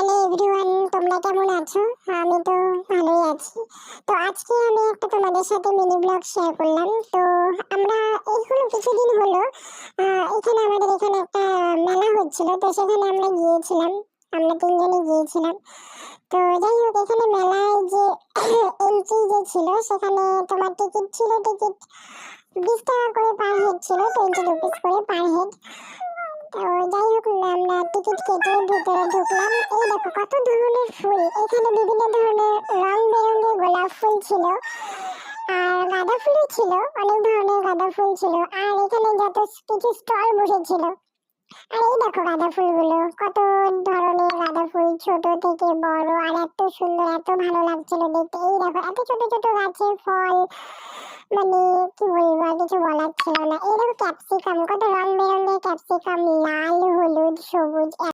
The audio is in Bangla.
হ্যালো এভরিওয়ান, তোমরা কেমন আছো? আমি তো ভালোই আছি। তো আজকে আমি একটা তোমাদের সাথে মিনি ব্লগ শেয়ার করলাম। তো আমরা কিছুদিন হলো এখানে আমাদের এখানে একটা মেলা হচ্ছিল, তো সেখানে আমরা গিয়েছিলাম। আমরা তিনজনই গিয়েছিলাম। তো যাই হোক, এখানে মেলায় যে এন্ট্রি যে ছিল সেখানে তোমার টিকিট ছিল, টিকিট 20 টাকা করে পার হেড ছিল, 20 রুপিস করে পার হেড। তো যাই হোক, আমরা টিকিট কেটে ভিতরে ঢুকলাম। এই দেখো কত ধরনের ফুল, এখানে বিভিন্ন ধরনের রং বেরঙের গোলাপ ফুল ছিল, আর গাঁদা ফুলও ছিল, অনেক ধরনের গাঁদা ফুল ছিল। আর এখানে যত কিছু স্টল বসেছিল। আর এই দেখো গাঁদা ফুলগুলো, কত ধরনের গাঁদা ফুল, ছোট থেকে বড়, আর এত সুন্দর, এত ভালো লাগছিল দেখতে। এই দেখো এত ছোট ছোট গাছের ফল, মানে কি বলবো, আর কিছু বলার ছিল না। এই দেখো ক্যাপসিকাম, কত রং বেরঙের ক্যাপসিকাম, লাল, হলুদ, সবুজ।